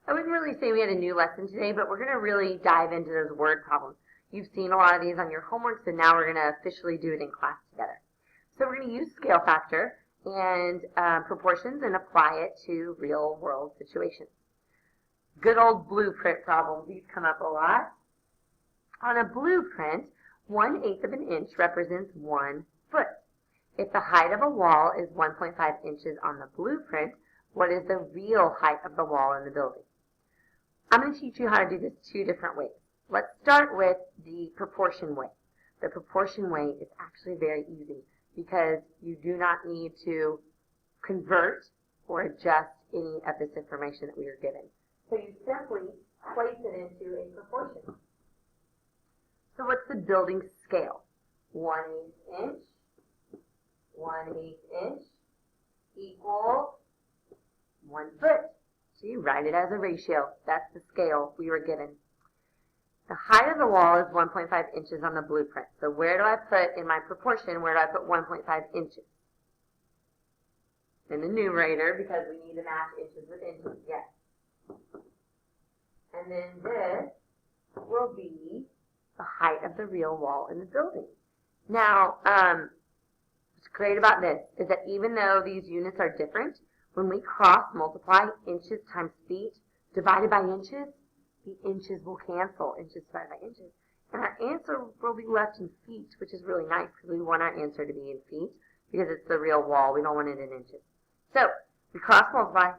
I wouldn't really say we had a new lesson today, but we're going to really dive into those word problems. You've seen a lot of these on your homework, so now we're going to officially do it in class together. So we're going to use scale factor and proportions and apply it to real world situations. Good old blueprint problems. These come up a lot. On a blueprint, 1/8 of an inch represents 1 foot. If the height of a wall is 1.5 inches on the blueprint, what is the real height of the wall in the building? I'm going to teach you how to do this 2 different ways. Let's start with the proportion way. The proportion way is actually very easy because you do not need to convert or adjust any of this information that we are given. So you simply place it into a proportion. So what's the building scale? 1/8 inch, 1/8 inch equals 1 foot. So you write it as a ratio. That's the scale we were given. The height of the wall is 1.5 inches on the blueprint. So where do I put in my proportion, where do I put 1.5 inches? In the numerator, because we need to match inches with inches, yes. And then this will be the height of the real wall in the building. Now, what's great about this is that even though these units are different, when we cross multiply inches times feet divided by inches, the inches will cancel, inches divided by inches. And our answer will be left in feet, which is really nice because we want our answer to be in feet because it's the real wall. We don't want it in inches. So we cross multiply,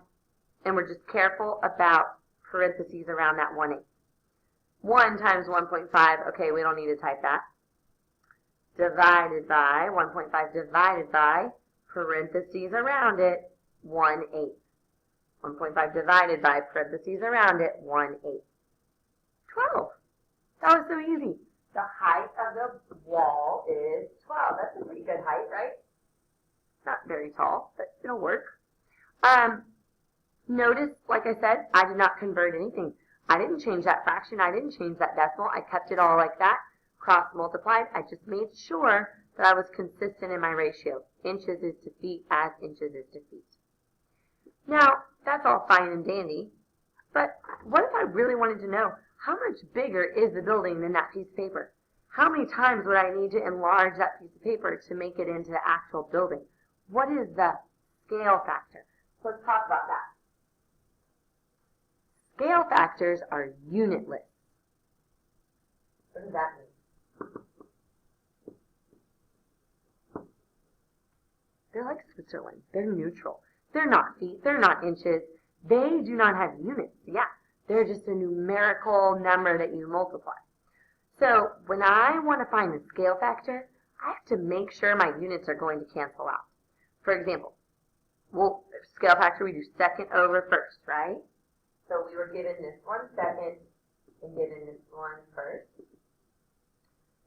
and we're just careful about parentheses around that 1/8. 1 times 1.5, okay, we don't need to type that. Divided by, 1.5 divided by, parentheses around it, 1/8. 1.5 divided by, parentheses around it, 1/8. 12. That was so easy. The height of the wall is 12. That's a pretty good height, right? Not very tall, but it'll work. Notice, like I said, I did not convert anything. I didn't change that fraction. I didn't change that decimal. I kept it all like that. Cross multiplied. I just made sure that I was consistent in my ratio. Inches is to feet as inches is to feet. Now, that's all fine and dandy, but what if I really wanted to know how much bigger is the building than that piece of paper? How many times would I need to enlarge that piece of paper to make it into the actual building? What is the scale factor? So let's talk about that. Scale factors are unitless. What does that mean? They're like Switzerland. They're neutral. They're not feet. They're not inches. They do not have units. Yeah, they're just a numerical number that you multiply. So when I want to find the scale factor, I have to make sure my units are going to cancel out. For example, well, scale factor, we do second over first, right? So we were given this one second and given this one first.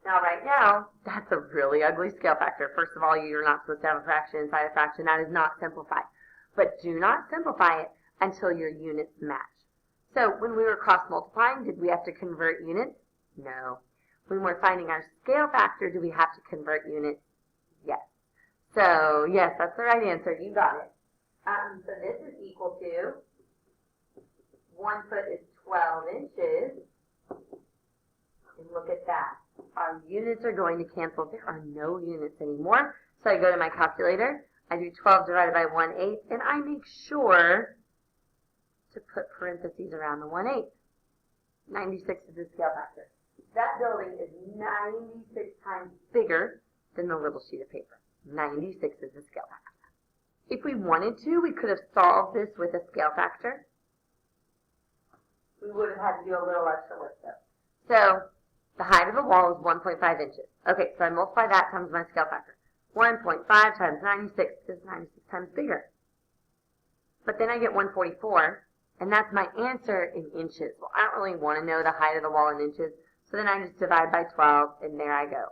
Now, right now, that's a really ugly scale factor. First of all, you're not supposed to have a fraction inside a fraction. That is not simplified. But do not simplify it until your units match. So when we were cross-multiplying, did we have to convert units? No. When we're finding our scale factor, do we have to convert units? Yes. So, yes, that's the right answer. You got it. So this is equal to 1 foot is 12 inches. And look at that. Our units are going to cancel. There are no units anymore. So I go to my calculator. I do 12 divided by 1/8. And I make sure to put parentheses around the 1/8. 96 is the scale factor. That building is 96 times bigger than the little sheet of paper. 96 is the scale factor. If we wanted to, we could have solved this with a scale factor. We would have had to do a little extra work though. So the height of the wall is 1.5 inches. Okay, so I multiply that times my scale factor. 1.5 times 96 is 96 times bigger. But then I get 144, and that's my answer in inches. Well, I don't really want to know the height of the wall in inches, so then I just divide by 12, and there I go.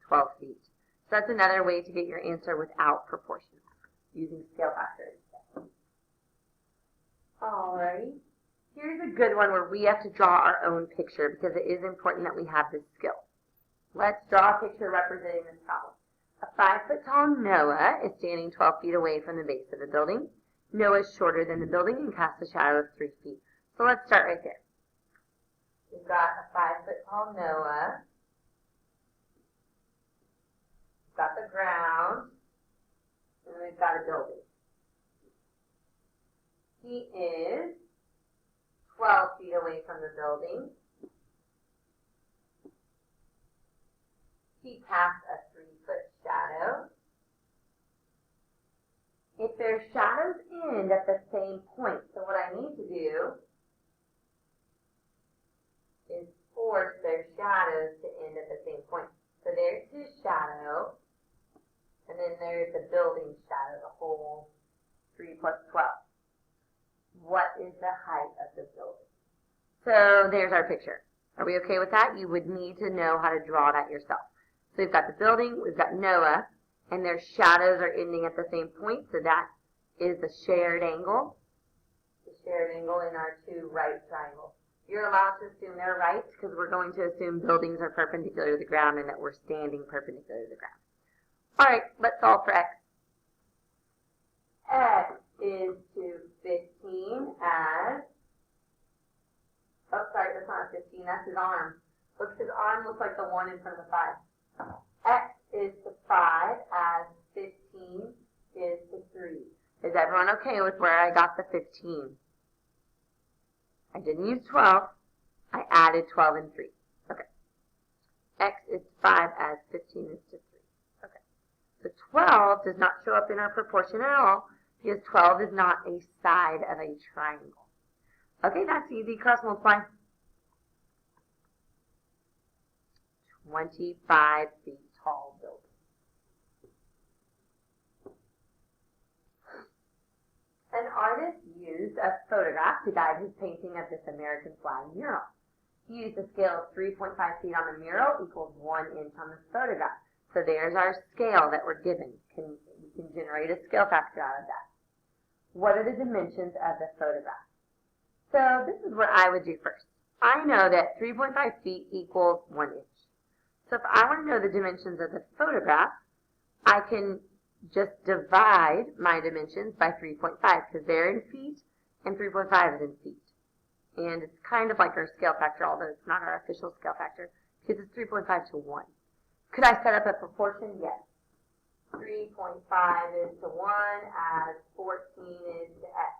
12 feet. So that's another way to get your answer without proportion, using scale factors. Alrighty. Here's a good one where we have to draw our own picture because it is important that we have this skill. Let's draw a picture representing this problem. A 5-foot-tall Noah is standing 12 feet away from the base of the building. Noah is shorter than the building and casts a shadow of 3 feet. So let's start right there. We've got a 5-foot tall Noah. We've got the ground. And we've got a building. He is 12 feet away from the building. He casts a 3-foot shadow. If their shadows end at the same point, so what I need to do is force their shadows to end at the same point. So there's his shadow, and then there's the building shadow, the whole 3 plus 12. What is the height of the building? So there's our picture. Are we okay with that? You would need to know how to draw that yourself. So we've got the building, we've got Noah, and their shadows are ending at the same point, so that is the shared angle. The shared angle in our 2 right triangles. You're allowed to assume they're right because we're going to assume buildings are perpendicular to the ground and that we're standing perpendicular to the ground. All right, let's solve for x. X is to 15 as, oh sorry, that's not 15, that's his arm. Look, his arm looks like the 1 in front of the 5. X is to 5 as 15 is to 3. Is everyone okay with where I got the 15? I didn't use 12. I added 12 and 3. Okay. X is 5 as 15 is to 3. Okay. So 12 does not show up in our proportion at all because 12 is not a side of a triangle. Okay, that's easy. Cross multiply. 25 feet tall building. An artist used a photograph to guide his painting of this American flag mural. He used a scale of 3.5 feet on the mural equals 1 inch on the photograph. So there's our scale that we're given. We can generate a scale factor out of that. What are the dimensions of the photograph? So this is what I would do first. I know that 3.5 feet equals 1 inch. So if I want to know the dimensions of the photograph, I can just divide my dimensions by 3.5 because they're in feet and 3.5 is in feet. And it's kind of like our scale factor, although it's not our official scale factor because it's 3.5 to 1. Could I set up a proportion? Yes. 3.5 is to 1 as 14 is to x.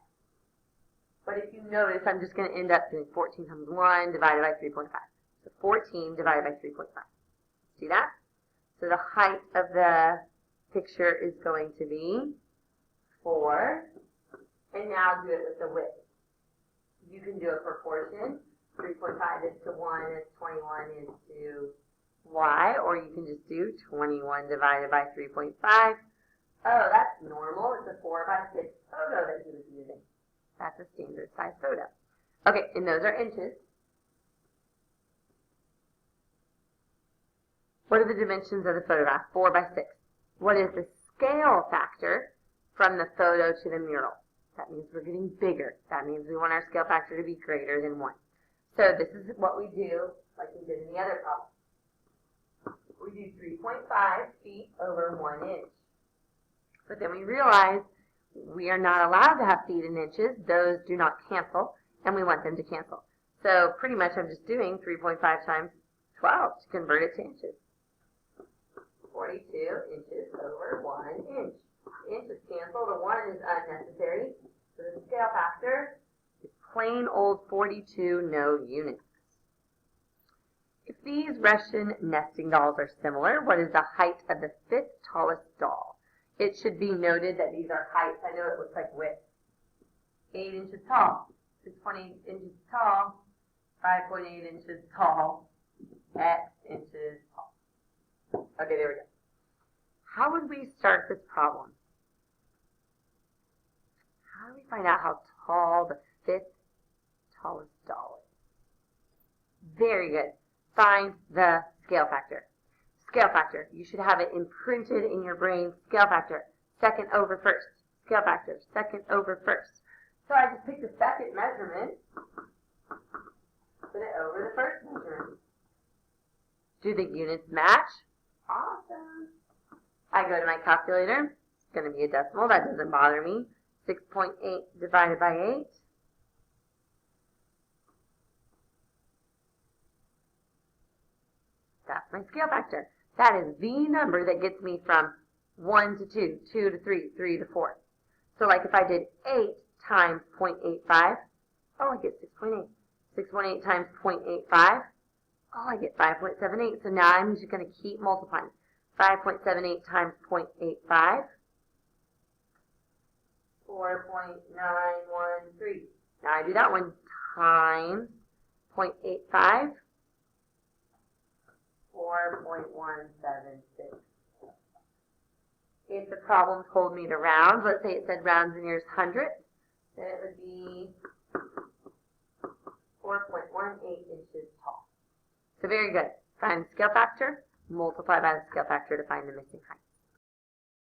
But if you notice, I'm just going to end up doing 14 times 1 divided by 3.5. So 14 divided by 3.5. See that? So the height of the picture is going to be 4. And now do it with the width. You can do a proportion. 3.5 is to 1 and 21 is to y. Or you can just do 21 divided by 3.5. Oh, that's normal. It's a 4 by 6 photo that he was using. That's a standard size photo. Okay, and those are inches. What are the dimensions of the photograph? 4 by 6. What is the scale factor from the photo to the mural? That means we're getting bigger. That means we want our scale factor to be greater than 1. So this is what we do like we did in the other problem. We do 3.5 feet over 1 inch. But then we realize we are not allowed to have feet and inches. Those do not cancel, and we want them to cancel. So pretty much I'm just doing 3.5 times 12 to convert it to inches. 42 inches over 1 inch. Inches cancel. The 1 is unnecessary. So the scale factor is plain old 42, no units. If these Russian nesting dolls are similar, what is the height of the 5th tallest doll? It should be noted that these are heights. I know it looks like width. 8 inches tall. 6.8 inches tall. 5.8 inches tall. X inches tall. Okay, there we go. How would we start this problem? How do we find out how tall the 5th tallest doll is? Very good. Find the scale factor. Scale factor. You should have it imprinted in your brain. Scale factor. Second over first. Scale factor. Second over first. So I just picked the second measurement. Put it over the first measurement. Do the units match? Awesome. I go to my calculator. It's going to be a decimal. That doesn't bother me. 6.8 divided by 8. That's my scale factor. That is the number that gets me from 1 to 2, 2 to 3, 3 to 4. So like if I did 8 times 0.85, oh, I get 6.8. 6.8 times 0.85, oh, I get 5.78. So now I'm just going to keep multiplying. 5.78 times 0.85, 4.913. Now I do that one times 0.85, 4.176. If the problem told me to round, let's say it said rounds and nearest hundredths, then it would be 4.18 inches tall. So very good. Find the scale factor, multiply by the scale factor to find the missing height.